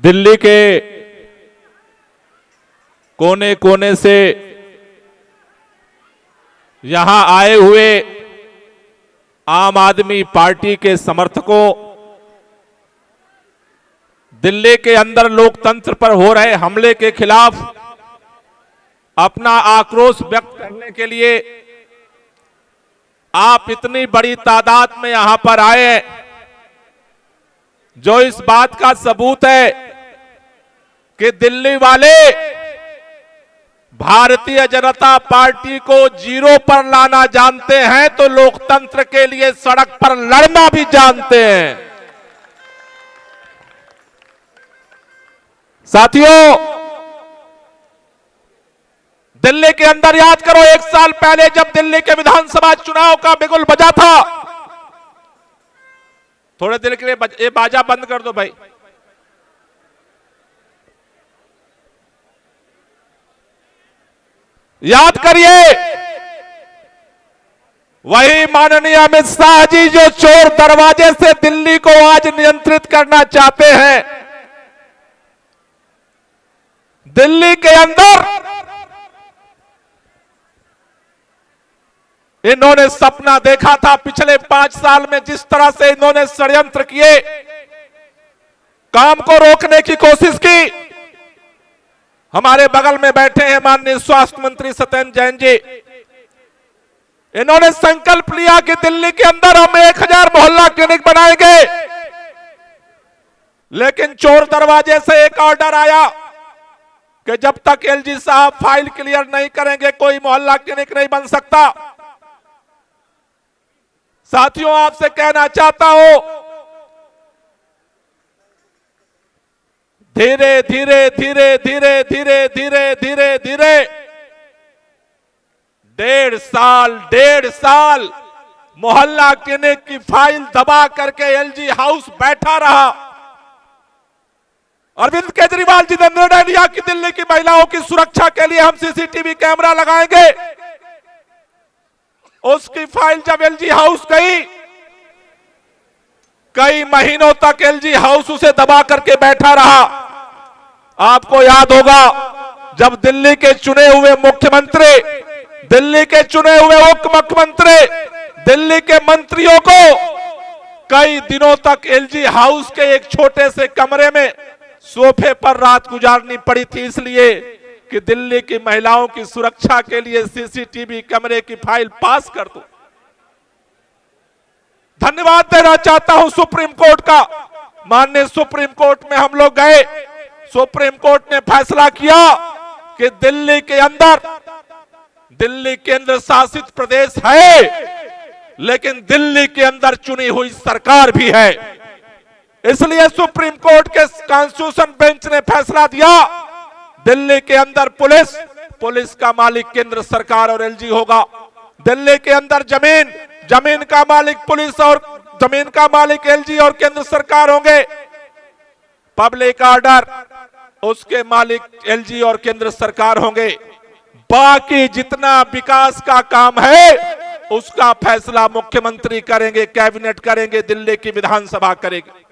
दिल्ली के कोने कोने से यहां आए हुए आम आदमी पार्टी के समर्थकों, दिल्ली के अंदर लोकतंत्र पर हो रहे हमले के खिलाफ अपना आक्रोश व्यक्त करने के लिए आप इतनी बड़ी तादाद में यहां पर आए हैं, जो इस बात का सबूत है कि दिल्ली वाले भारतीय जनता पार्टी को जीरो पर लाना जानते हैं तो लोकतंत्र के लिए सड़क पर लड़ना भी जानते हैं। साथियों, दिल्ली के अंदर याद करो, 1 साल पहले जब दिल्ली के विधानसभा चुनाव का बिगुल बजा था, थोड़े देर के लिए ये बाजा बंद कर दो भाई। याद करिए, वही माननीय अमित शाह जी जो चोर दरवाजे से दिल्ली को आज नियंत्रित करना चाहते हैं, दिल्ली के अंदर इन्होंने सपना देखा था। पिछले 5 साल में जिस तरह से इन्होंने षड्यंत्र किए, काम को रोकने की कोशिश की। हमारे बगल में बैठे हैं माननीय स्वास्थ्य मंत्री सत्येंद्र जैन जी, इन्होंने संकल्प लिया कि दिल्ली के अंदर हम 1000 मोहल्ला क्लिनिक बनाएंगे, लेकिन चोर दरवाजे से एक ऑर्डर आया कि जब तक एलजी साहब फाइल क्लियर नहीं करेंगे कोई मोहल्ला क्लिनिक नहीं बन सकता। साथियों, आपसे कहना चाहता हूं, धीरे धीरे धीरे धीरे धीरे धीरे धीरे धीरे 1.5 साल मोहल्ला क्लिनिक की फाइल दबा करके एलजी हाउस बैठा रहा। अरविंद केजरीवाल जी ने निर्णय लिया कि दिल्ली की महिलाओं की सुरक्षा के लिए हम सीसीटीवी कैमरा लगाएंगे। उसकी फाइल जब एलजी हाउस गई, कई महीनों तक एलजी हाउस उसे दबा करके बैठा रहा। आपको याद होगा, जब दिल्ली के चुने हुए मुख्यमंत्री, दिल्ली के चुने हुए उप मुख्यमंत्री, दिल्ली के मंत्रियों को कई दिनों तक एलजी हाउस के एक छोटे से कमरे में सोफे पर रात गुजारनी पड़ी थी, इसलिए कि दिल्ली की महिलाओं की सुरक्षा के लिए सीसीटीवी कैमरे की फाइल पास कर दो। धन्यवाद देना चाहता हूं सुप्रीम कोर्ट का। माननीय सुप्रीम कोर्ट में हम लोग गए, सुप्रीम कोर्ट ने फैसला किया कि दिल्ली के अंदर, दिल्ली केंद्र शासित प्रदेश है, लेकिन दिल्ली के अंदर चुनी हुई सरकार भी है। इसलिए सुप्रीम कोर्ट के कॉन्स्टिट्यूशन बेंच ने फैसला दिया, दिल्ली के अंदर पुलिस का मालिक केंद्र सरकार और एलजी होगा। दिल्ली के अंदर जमीन का मालिक पुलिस और जमीन का मालिक एलजी और केंद्र सरकार होंगे। पब्लिक ऑर्डर, उसके मालिक एलजी और केंद्र सरकार होंगे। बाकी जितना विकास का काम है उसका फैसला मुख्यमंत्री करेंगे, कैबिनेट करेंगे, दिल्ली की विधानसभा करेगी।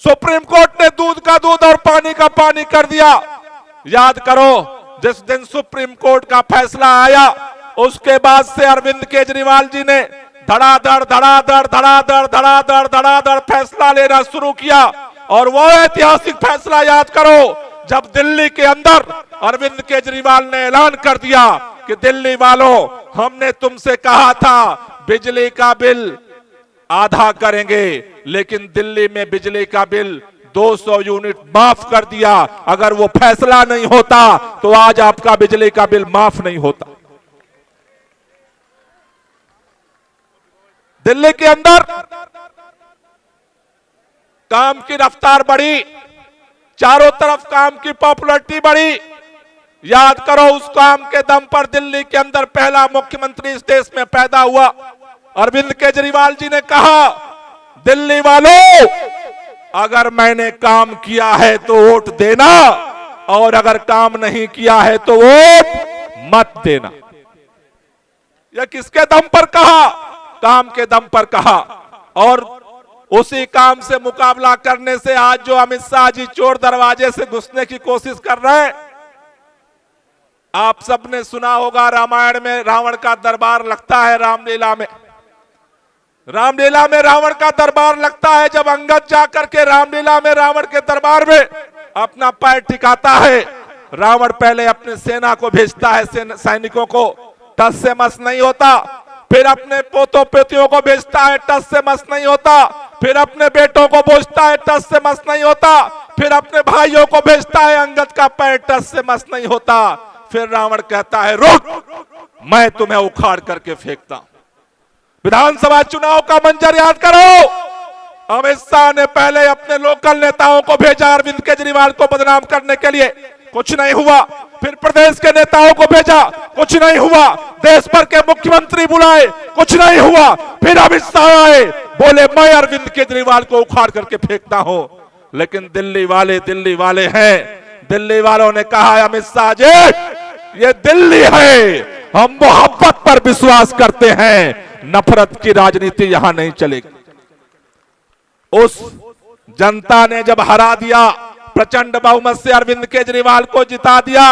सुप्रीम कोर्ट ने दूध का दूध और पानी का पानी कर दिया। याद करो, जिस दिन सुप्रीम कोर्ट का फैसला आया, उसके बाद से अरविंद केजरीवाल जी ने धड़ाधड़ धड़ाधड़ धड़ाधड़ धड़ाधड़ धड़ाधड़ फैसला लेना शुरू किया। और वो ऐतिहासिक फैसला याद करो, जब दिल्ली के अंदर अरविंद केजरीवाल ने ऐलान कर दिया कि दिल्ली वालों, हमने तुमसे कहा था बिजली का बिल आधा करेंगे, लेकिन दिल्ली में बिजली का बिल 200 यूनिट माफ कर दिया। अगर वो फैसला नहीं होता तो आज आपका बिजली का बिल माफ नहीं होता। दिल्ली के अंदर काम की रफ्तार बढ़ी, चारों तरफ काम की पॉपुलैरिटी बढ़ी। याद करो, उस काम के दम पर दिल्ली के अंदर पहला मुख्यमंत्री इस देश में पैदा हुआ। अरविंद केजरीवाल जी ने कहा, दिल्ली वालों, अगर मैंने काम किया है तो वोट देना, और अगर काम नहीं किया है तो वोट मत देना। यह किसके दम पर कहा? काम के दम पर कहा। और उसी काम से मुकाबला करने से आज जो अमित शाह जी चोर दरवाजे से घुसने की कोशिश कर रहे हैं। आप सबने सुना होगा रामायण में रावण का दरबार लगता है, रामलीला में रावण का दरबार लगता है। जब अंगद जाकर के रामलीला में रावण के दरबार में अपना पैर टिकाता है, रावण पहले अपने सेना को भेजता है, सैनिकों को, टस से मस नहीं होता। फिर अपने पोतों पोतियों को भेजता है, टस से मस नहीं होता। फिर अपने बेटों को भेजता है, टस से मस नहीं होता। फिर अपने भाइयों को भेजता है, अंगद का पैर टस से मस नहीं होता। फिर रावण कहता है रुक, मैं तुम्हें उखाड़ करके फेंकता हूं। विधानसभा चुनाव का मंजर याद करो। अमित शाह ने पहले अपने लोकल नेताओं को भेजा अरविंद केजरीवाल को बदनाम करने के लिए, कुछ नहीं हुआ। फिर प्रदेश के नेताओं को भेजा, कुछ नहीं हुआ। देश भर के मुख्यमंत्री बुलाए, कुछ नहीं हुआ। फिर अमित शाह आए, बोले मैं अरविंद केजरीवाल को उखाड़ करके फेंकता हूं। लेकिन दिल्ली वाले हैं। दिल्ली वालों ने कहा अमित शाह जी ये दिल्ली है, हम मोहब्बत पर विश्वास करते हैं, नफरत की राजनीति यहां नहीं चलेगी। उस जनता ने जब हरा दिया, प्रचंड बहुमत से अरविंद केजरीवाल को जिता दिया,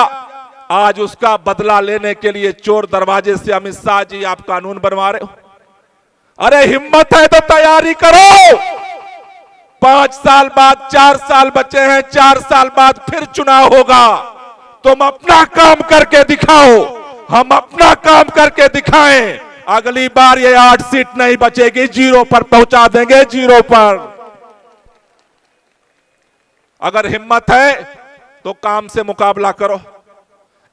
आज उसका बदला लेने के लिए चोर दरवाजे से अमित शाह जी आप कानून बनवा रहे हो। अरे हिम्मत है तो तैयारी करो। 5 साल बाद 4 साल बचे हैं, 4 साल बाद फिर चुनाव होगा। तुम अपना काम करके दिखाओ, हम अपना काम करके दिखाएं। अगली बार ये 8 सीट नहीं बचेगी, 0 पर पहुंचा देंगे, 0 पर। अगर हिम्मत है तो काम से मुकाबला करो।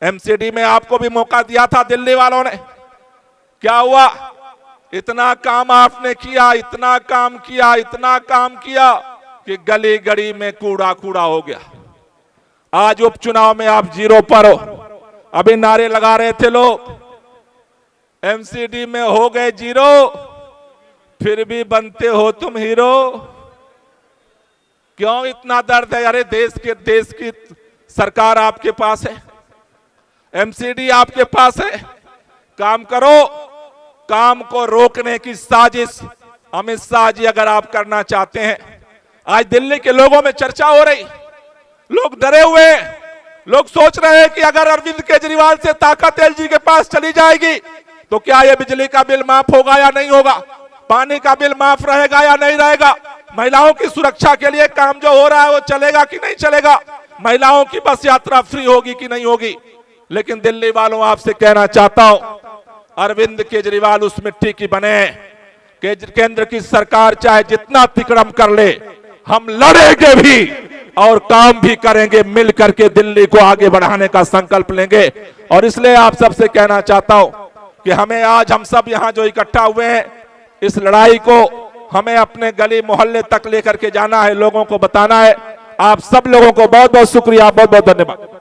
एमसीडी में आपको भी मौका दिया था दिल्ली वालों ने, क्या हुआ? इतना काम आपने किया, इतना काम किया कि गली गली में कूड़ा हो गया। आज उपचुनाव में आप 0 पर हो। अभी नारे लगा रहे थे लोग, एमसीडी में हो गए 0, फिर भी बनते हो तुम हीरो। क्यों इतना दर्द है? अरे देश की सरकार आपके पास है, एमसीडी आपके पास है। काम करो। काम को रोकने की साजिश अमित शाह जी अगर आप करना चाहते हैं, आज दिल्ली के लोगों में चर्चा हो रही, लोग डरे हुए हैं। लोग सोच रहे हैं कि अगर अरविंद केजरीवाल से ताकत एलजी के पास चली जाएगी तो क्या ये बिजली का बिल माफ होगा या नहीं होगा, पानी का बिल माफ रहेगा या नहीं रहेगा, महिलाओं की सुरक्षा के लिए काम जो हो रहा है वो चलेगा कि नहीं चलेगा, महिलाओं की बस यात्रा फ्री होगी कि नहीं होगी। लेकिन दिल्ली वालों, आपसे कहना चाहता हूं, अरविंद केजरीवाल उस मिट्टी की बने। केंद्र की सरकार चाहे जितना अतिक्रमण कर ले, हम लड़ेंगे भी और काम भी करेंगे, मिल करके दिल्ली को आगे बढ़ाने का संकल्प लेंगे। और इसलिए आप सबसे कहना चाहता हूं कि हमें आज, हम सब यहां जो इकट्ठा हुए हैं, इस लड़ाई को हमें अपने गली मोहल्ले तक लेकर के जाना है, लोगों को बताना है। आप सब लोगों को बहुत बहुत शुक्रिया, बहुत बहुत धन्यवाद।